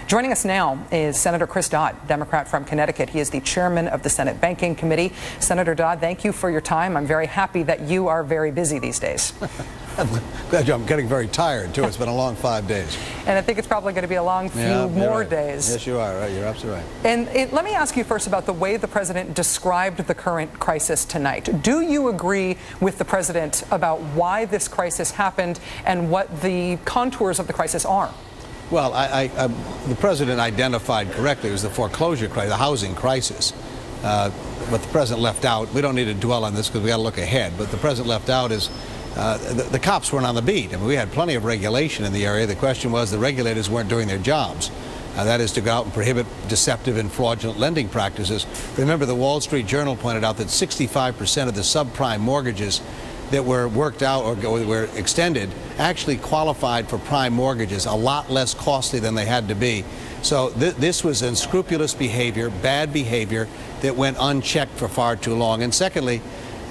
Joining us now is Senator Chris Dodd, Democrat from Connecticut. He is the chairman of the Senate Banking Committee. Senator Dodd, thank you for your time. I'm very happy that you are very busy these days. I'm getting very tired, too. It's been a long 5 days. And I think it's probably going to be a long few more days. Yes, you are. Right. You're absolutely right. And let me ask you first about the way the president described the current crisis tonight. Do you agree with the president about why this crisis happened and what the contours of the crisis are? Well, the president identified correctly it was the foreclosure crisis, the housing crisis. What the president left out, we don't need to dwell on this because we got to look ahead, but the president left out is the cops weren't on the beat. I mean, we had plenty of regulation in the area. The question was the regulators weren't doing their jobs. That is to go out and prohibit deceptive and fraudulent lending practices. Remember, the Wall Street Journal pointed out that 65% of the subprime mortgages that were worked out or were extended actually qualified for prime mortgages, a lot less costly than they had to be. So this was unscrupulous behavior, bad behavior that went unchecked for far too long. And secondly,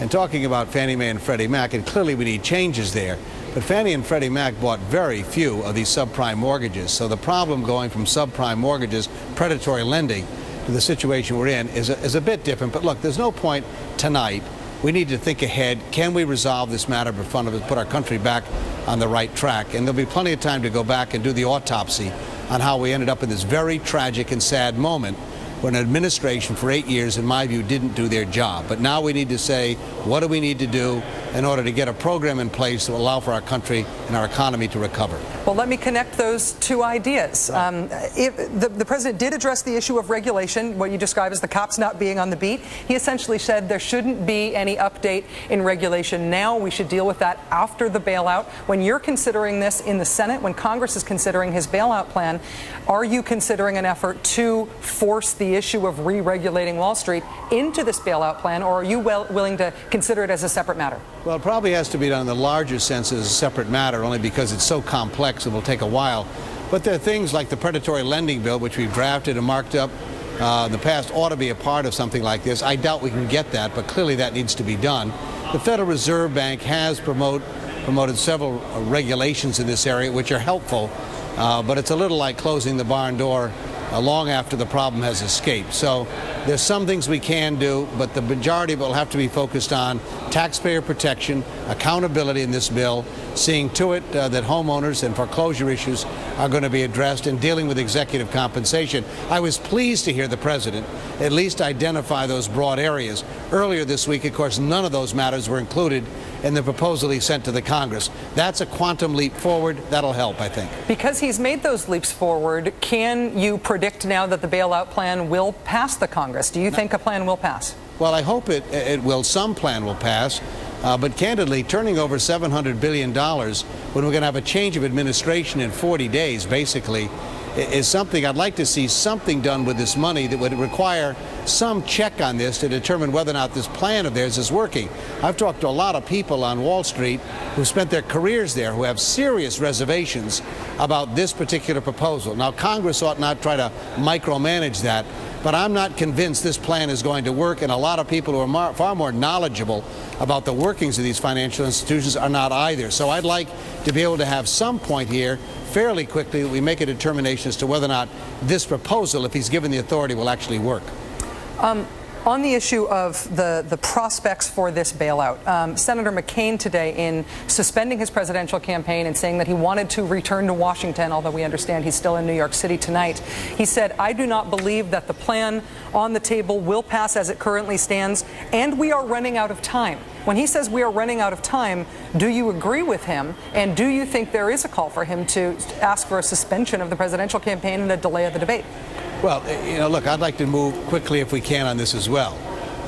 in talking about Fannie Mae and Freddie Mac, and clearly we need changes there, but Fannie and Freddie Mac bought very few of these subprime mortgages. So the problem going from subprime mortgages, predatory lending, to the situation we're in is a bit different. But look, there's no point tonight. We need to think ahead. Can we resolve this matter in front of us, put our country back on the right track? And there'll be plenty of time to go back and do the autopsy on how we ended up in this very tragic and sad moment when an administration for 8 years, in my view, didn't do their job. But now we need to say, what do we need to do in order to get a program in place that will allow for our country and our economy to recover? Well, let me connect those two ideas. Right. The president did address the issue of regulation, what you describe as the cops not being on the beat. He essentially said there shouldn't be any update in regulation now. We should deal with that after the bailout. When you're considering this in the Senate, when Congress is considering his bailout plan, are you considering an effort to force the issue of re-regulating Wall Street into this bailout plan, or are you willing to consider it as a separate matter? Well, it probably has to be done in the larger sense as a separate matter, only because it's so complex it will take a while. But there are things like the predatory lending bill, which we've drafted and marked up in the past, ought to be a part of something like this. I doubt we can get that, but clearly that needs to be done. The Federal Reserve Bank has promoted several regulations in this area which are helpful, but it's a little like closing the barn door long after the problem has escaped. So there's some things we can do, but the majority will have to be focused on taxpayer protection, accountability in this bill, seeing to it that homeowners and foreclosure issues are going to be addressed, and dealing with executive compensation. I was pleased to hear the president at least identify those broad areas. Earlier this week, of course, none of those matters were included in the proposal he sent to the Congress. That's a quantum leap forward. That'll help, I think. Because he's made those leaps forward, can you predict now that the bailout plan will pass the Congress? Do you think a plan will pass? Well, I hope it will. Some plan will pass. But candidly, turning over $700 billion when we're going to have a change of administration in 40 days, basically, is something I'd like to see something done with this money that would require some check on this to determine whether or not this plan of theirs is working. I've talked to a lot of people on Wall Street who spent their careers there who have serious reservations about this particular proposal. Now, Congress ought not try to micromanage that, but I'm not convinced this plan is going to work, and a lot of people who are far more knowledgeable about the workings of these financial institutions are not either. So I'd like to be able to have some point here fairly quickly that we make a determination as to whether or not this proposal, if he's given the authority, will actually work. On the issue of the prospects for this bailout, Senator McCain today, in suspending his presidential campaign and saying that he wanted to return to Washington, although we understand he's still in New York City tonight, he said, "I do not believe that the plan on the table will pass as it currently stands, and we are running out of time." When he says we are running out of time, do you agree with him, and do you think there is a call for him to ask for a suspension of the presidential campaign and a delay of the debate? Well, look, I'd like to move quickly if we can on this as well.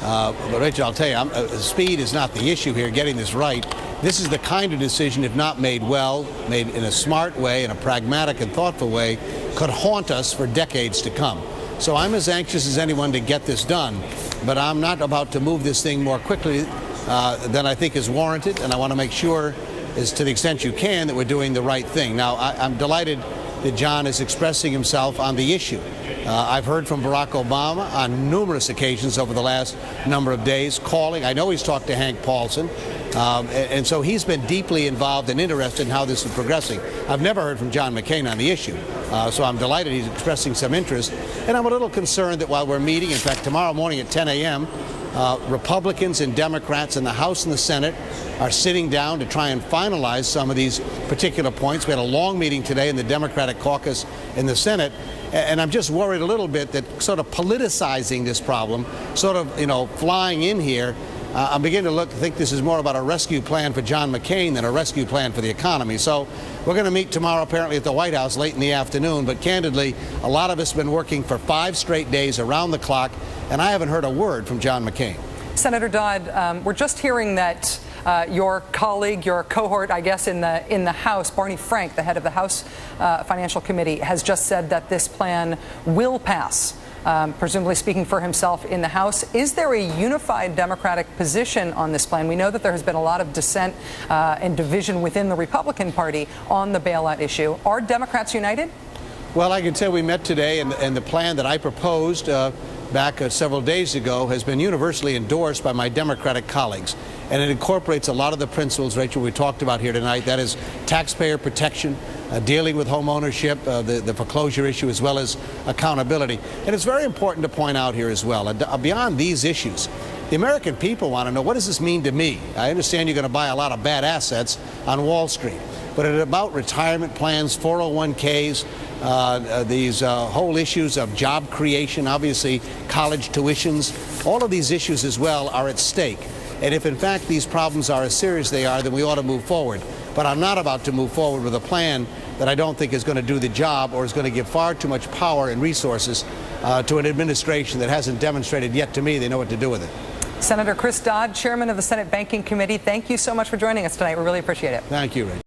But Rachel, I'll tell you, speed is not the issue here, getting this right. This is the kind of decision, if not made well, made in a smart way, in a pragmatic and thoughtful way, could haunt us for decades to come. So I'm as anxious as anyone to get this done, but I'm not about to move this thing more quickly than I think is warranted, and I want to make sure, as to the extent you can, that we're doing the right thing. Now, I'm delighted that John is expressing himself on the issue. I've heard from Barack Obama on numerous occasions over the last number of days, calling. I know he's talked to Hank Paulson, and so he's been deeply involved and interested in how this is progressing. I've never heard from John McCain on the issue, so I'm delighted he's expressing some interest. And I'm a little concerned that while we're meeting, in fact, tomorrow morning at 10 a.m., Republicans and Democrats in the House and the Senate are sitting down to try and finalize some of these particular points. We had a long meeting today in the Democratic caucus in the Senate, and I'm just worried a little bit that sort of politicizing this problem, sort of, flying in here, I'm beginning to think this is more about a rescue plan for John McCain than a rescue plan for the economy. So we're going to meet tomorrow apparently at the White House late in the afternoon, but candidly, a lot of us have been working for 5 straight days around the clock, and I haven't heard a word from John McCain. Senator Dodd, we're just hearing that your colleague, your cohort, I guess, in the House, Barney Frank, the head of the House Financial Committee, has just said that this plan will pass, presumably speaking for himself in the House. Is there a unified Democratic position on this plan? We know that there has been a lot of dissent and division within the Republican Party on the bailout issue. Are Democrats united? Well, I can tell we met today, and the plan that I proposed back several days ago has been universally endorsed by my Democratic colleagues. And it incorporates a lot of the principles, Rachel, we talked about here tonight. That is taxpayer protection, dealing with home ownership, the foreclosure issue, as well as accountability. And it's very important to point out here as well, beyond these issues, the American people want to know, what does this mean to me? I understand you're going to buy a lot of bad assets on Wall Street, but it's about retirement plans, 401ks, these whole issues of job creation, obviously college tuitions, all of these issues as well are at stake. And if in fact these problems are as serious as they are, then we ought to move forward. But I'm not about to move forward with a plan that I don't think is going to do the job or is going to give far too much power and resources to an administration that hasn't demonstrated yet to me they know what to do with it. Senator Chris Dodd, Chairman of the Senate Banking Committee, thank you so much for joining us tonight. We really appreciate it. Thank you, Rachel.